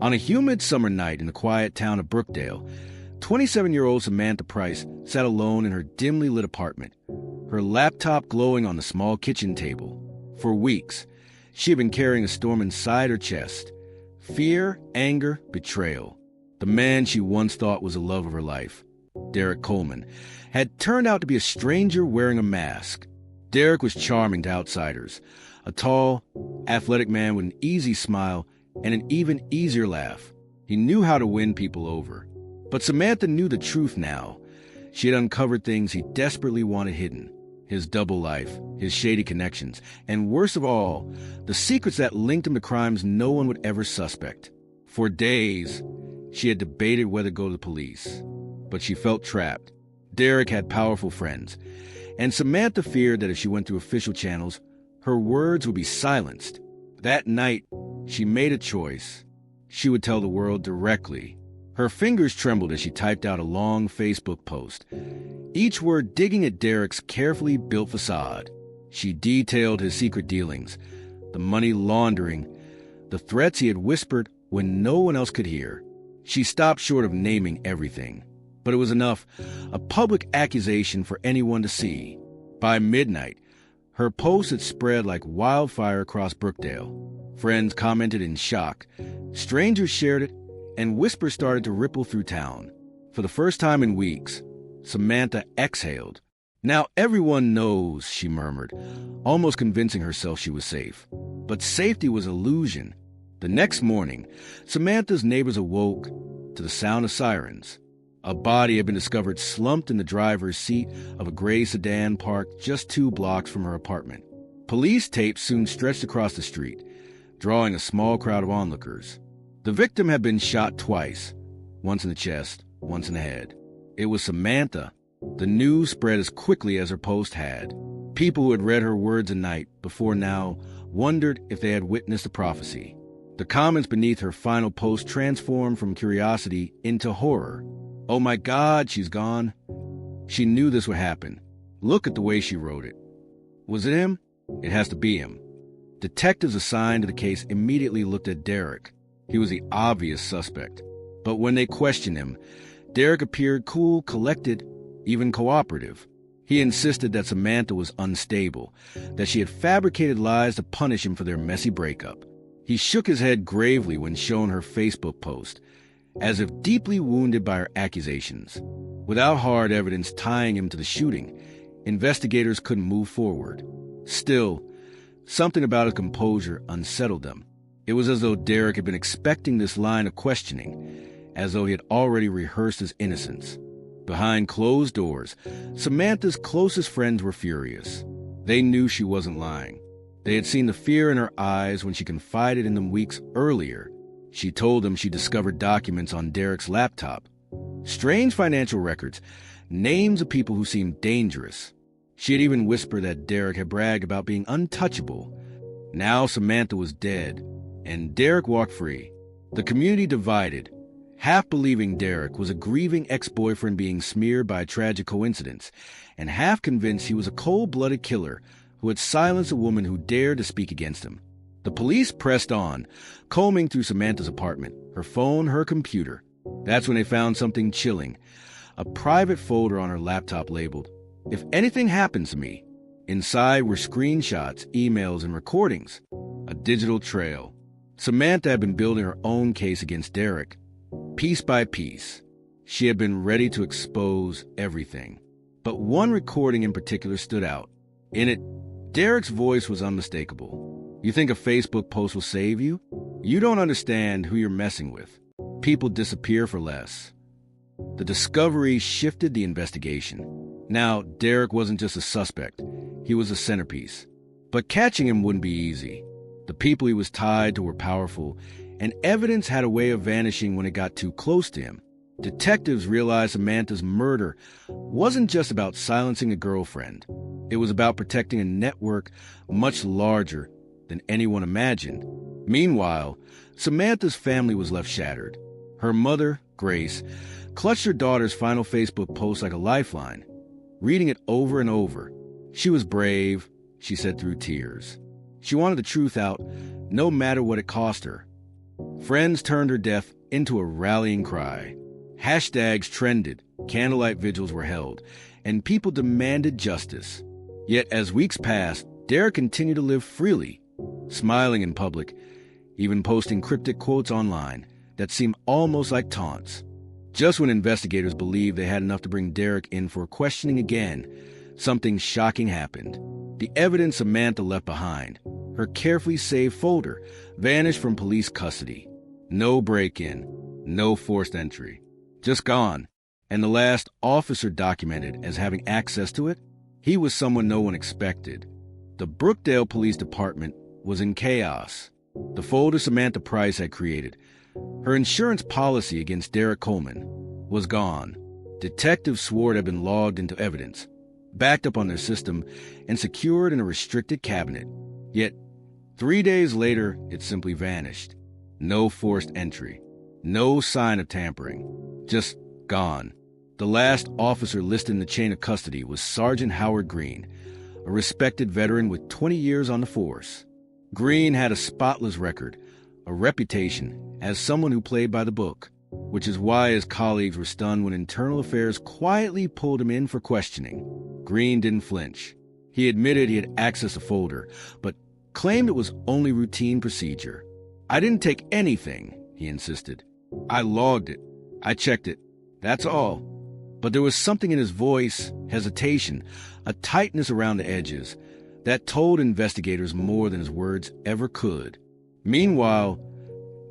On a humid summer night in the quiet town of Brookdale, 27-year-old Samantha Price sat alone in her dimly lit apartment, her laptop glowing on the small kitchen table. For weeks, she had been carrying a storm inside her chest. Fear, anger, betrayal. The man she once thought was the love of her life, Derrick Coleman, had turned out to be a stranger wearing a mask. Derrick was charming to outsiders, a tall, athletic man with an easy smile and an even easier laugh. He knew how to win people over. But Samantha knew the truth now. She had uncovered things he desperately wanted hidden. His double life, his shady connections, and worst of all, the secrets that linked him to crimes no one would ever suspect. For days, she had debated whether to go to the police, but she felt trapped. Derrick had powerful friends, and Samantha feared that if she went through official channels, her words would be silenced. That night, she made a choice. She would tell the world directly. Her fingers trembled as she typed out a long Facebook post, each word digging at Derrick's carefully built facade. She detailed his secret dealings, the money laundering, the threats he had whispered when no one else could hear. She stopped short of naming everything, but it was enough, a public accusation for anyone to see. By midnight, her post had spread like wildfire across Brookdale. Friends commented in shock. Strangers shared it, and whispers started to ripple through town. For the first time in weeks, Samantha exhaled. Now everyone knows, she murmured, almost convincing herself she was safe. But safety was illusion. The next morning, Samantha's neighbors awoke to the sound of sirens. A body had been discovered slumped in the driver's seat of a gray sedan parked just 2 blocks from her apartment. Police tape soon stretched across the street, drawing a small crowd of onlookers. The victim had been shot twice, once in the chest, once in the head. It was Samantha. The news spread as quickly as her post had. People who had read her words a night before now wondered if they had witnessed a prophecy. The comments beneath her final post transformed from curiosity into horror. "Oh my God, she's gone." She knew this would happen. Look at the way she wrote it. Was it him? It has to be him. Detectives assigned to the case immediately looked at Derrick. He was the obvious suspect. But when they questioned him, Derrick appeared cool, collected, even cooperative. He insisted that Samantha was unstable, that she had fabricated lies to punish him for their messy breakup. He shook his head gravely when shown her Facebook post, as if deeply wounded by her accusations. Without hard evidence tying him to the shooting, investigators couldn't move forward. Still, something about his composure unsettled them. It was as though Derrick had been expecting this line of questioning, as though he had already rehearsed his innocence. Behind closed doors, Samantha's closest friends were furious. They knew she wasn't lying. They had seen the fear in her eyes when she confided in them weeks earlier. She told them she discovered documents on Derrick's laptop. Strange financial records, names of people who seemed dangerous. She had even whispered that Derrick had bragged about being untouchable. Now Samantha was dead, and Derrick walked free. The community divided, half believing Derrick was a grieving ex-boyfriend being smeared by a tragic coincidence, and half convinced he was a cold-blooded killer who had silenced a woman who dared to speak against him. The police pressed on, combing through Samantha's apartment, her phone, her computer. That's when they found something chilling, a private folder on her laptop labeled, "If anything happens to me." Inside were screenshots, emails, and recordings. A digital trail. Samantha had been building her own case against Derrick. Piece by piece, she had been ready to expose everything. But one recording in particular stood out. In it, Derrick's voice was unmistakable. "You think a Facebook post will save you? You don't understand who you're messing with. People disappear for less." The discovery shifted the investigation. Now, Derrick wasn't just a suspect. He was a centerpiece. But catching him wouldn't be easy. The people he was tied to were powerful, and evidence had a way of vanishing when it got too close to him. Detectives realized Samantha's murder wasn't just about silencing a girlfriend. It was about protecting a network much larger than anyone imagined. Meanwhile, Samantha's family was left shattered. Her mother, Grace, clutched her daughter's final Facebook post like a lifeline, reading it over and over. She was brave, she said through tears. She wanted the truth out, no matter what it cost her. Friends turned her death into a rallying cry. Hashtags trended, candlelight vigils were held, and people demanded justice. Yet as weeks passed, Derrick continued to live freely, smiling in public, even posting cryptic quotes online that seemed almost like taunts. Just when investigators believed they had enough to bring Derrick in for questioning again, something shocking happened. The evidence Samantha left behind, her carefully saved folder, vanished from police custody. No break-in, no forced entry. Just gone. And the last officer documented as having access to it, he was someone no one expected. The Brookdale Police Department was in chaos. The folder Samantha Price had created, her insurance policy against Derrick Coleman, was gone. Detectives swore it had been logged into evidence, backed up on their system, and secured in a restricted cabinet. Yet, 3 days later, it simply vanished. No forced entry. No sign of tampering. Just gone. The last officer listed in the chain of custody was Sergeant Howard Green, a respected veteran with 20 years on the force. Green had a spotless record, a reputation as someone who played by the book, which is why his colleagues were stunned when Internal Affairs quietly pulled him in for questioning. Green didn't flinch. He admitted he had accessed the folder, but claimed it was only routine procedure. "I didn't take anything," he insisted. "I logged it. I checked it. That's all." But there was something in his voice, hesitation, a tightness around the edges, that told investigators more than his words ever could. Meanwhile,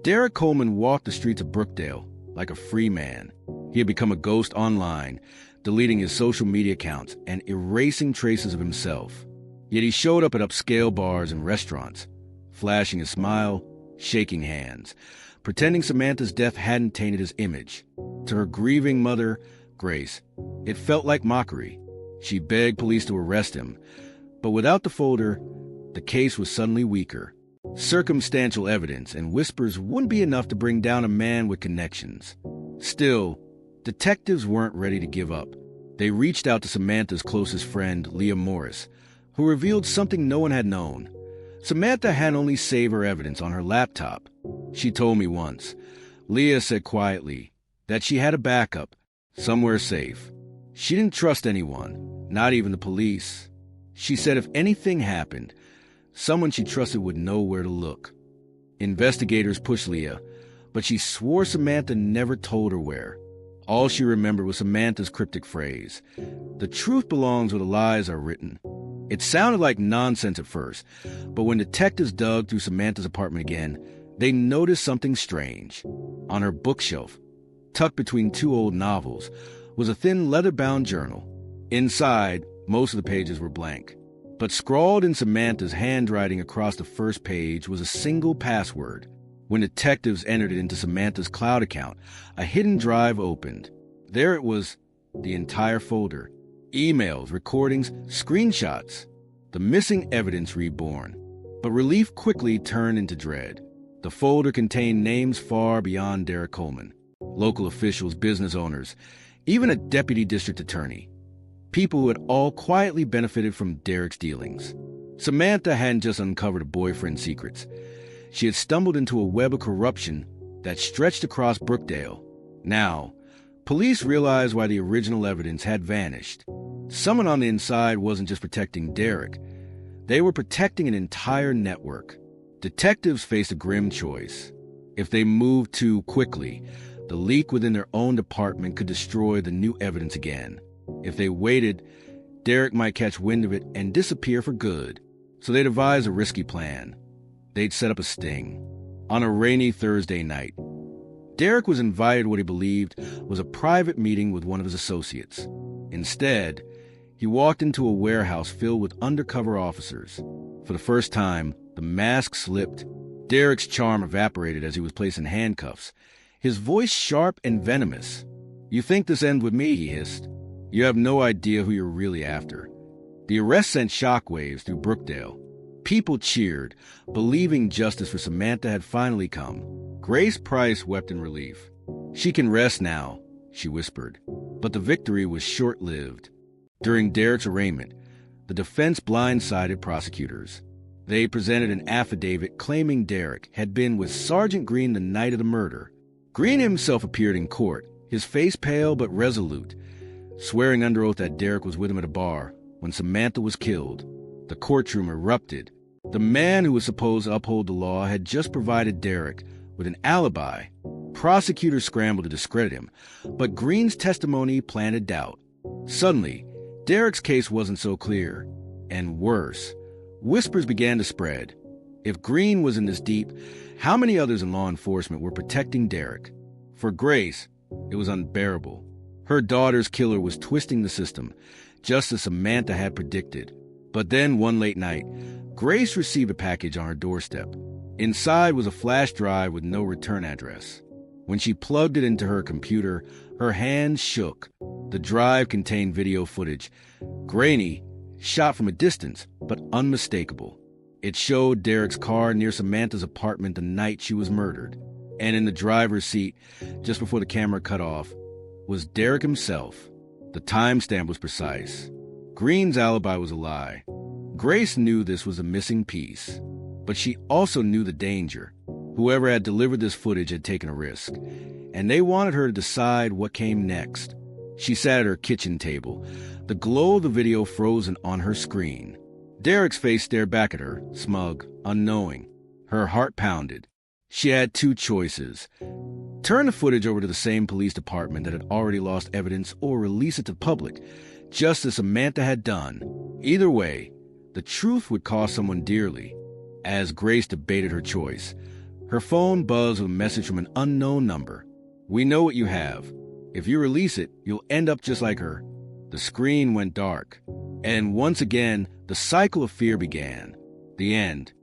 Derrick Coleman walked the streets of Brookdale like a free man. He had become a ghost online, deleting his social media accounts and erasing traces of himself. Yet he showed up at upscale bars and restaurants, flashing a smile, shaking hands, pretending Samantha's death hadn't tainted his image. To her grieving mother, Grace, it felt like mockery. She begged police to arrest him, but without the folder, the case was suddenly weaker. Circumstantial evidence and whispers wouldn't be enough to bring down a man with connections. Still, detectives weren't ready to give up. They reached out to Samantha's closest friend, Leah Morris, who revealed something no one had known. Samantha had only saved her evidence on her laptop. She told me once. Leah said quietly that she had a backup, somewhere safe. She didn't trust anyone, not even the police. She said if anything happened, someone she trusted would know where to look. Investigators pushed Leah, but she swore Samantha never told her where. All she remembered was Samantha's cryptic phrase, "The truth belongs where the lies are written." It sounded like nonsense at first, but when detectives dug through Samantha's apartment again, they noticed something strange. On her bookshelf, tucked between two old novels, was a thin leather-bound journal. Inside, most of the pages were blank, but scrawled in Samantha's handwriting across the first page was a single password. When detectives entered it into Samantha's cloud account, a hidden drive opened. There it was, the entire folder. Emails, recordings, screenshots. The missing evidence reborn. But relief quickly turned into dread. The folder contained names far beyond Derrick Coleman. Local officials, business owners, even a deputy district attorney. People who had all quietly benefited from Derrick's dealings. Samantha hadn't just uncovered a boyfriend's secrets. She had stumbled into a web of corruption that stretched across Brookdale. Now, police realized why the original evidence had vanished. Someone on the inside wasn't just protecting Derrick. They were protecting an entire network. Detectives faced a grim choice. If they moved too quickly, the leak within their own department could destroy the new evidence again. If they waited, Derrick might catch wind of it and disappear for good. So they devised a risky plan. They'd set up a sting. On a rainy Thursday night, Derrick was invited to what he believed was a private meeting with one of his associates. Instead, he walked into a warehouse filled with undercover officers. For the first time, the mask slipped. Derrick's charm evaporated as he was placed in handcuffs, his voice sharp and venomous. "You think this ends with me," he hissed. "You have no idea who you're really after." The arrest sent shockwaves through Brookdale. People cheered, believing justice for Samantha had finally come. Grace Price wept in relief. "She can rest now," she whispered. But the victory was short-lived. During Derrick's arraignment, the defense blindsided prosecutors. They presented an affidavit claiming Derrick had been with Sergeant Green the night of the murder. Green himself appeared in court, his face pale but resolute, swearing under oath that Derrick was with him at a bar when Samantha was killed. The courtroom erupted. The man who was supposed to uphold the law had just provided Derrick with an alibi. Prosecutors scrambled to discredit him, but Green's testimony planted doubt. Suddenly, Derrick's case wasn't so clear. And worse, whispers began to spread. If Green was in this deep, how many others in law enforcement were protecting Derrick? For Grace, it was unbearable. Her daughter's killer was twisting the system, just as Samantha had predicted. But then, one late night, Grace received a package on her doorstep. Inside was a flash drive with no return address. When she plugged it into her computer, her hands shook. The drive contained video footage, grainy, shot from a distance, but unmistakable. It showed Derrick's car near Samantha's apartment the night she was murdered. And in the driver's seat, just before the camera cut off, was Derrick himself. The timestamp was precise. Green's alibi was a lie. Grace knew this was a missing piece, but she also knew the danger. Whoever had delivered this footage had taken a risk, and they wanted her to decide what came next. She sat at her kitchen table, the glow of the video frozen on her screen. Derrick's face stared back at her, smug, unknowing. Her heart pounded. She had two choices: turn the footage over to the same police department that had already lost evidence, or release it to the public, just as Samantha had done. Either way, the truth would cost someone dearly. As Grace debated her choice, her phone buzzed with a message from an unknown number. "We know what you have. If you release it, you'll end up just like her." The screen went dark, and once again, the cycle of fear began. The end.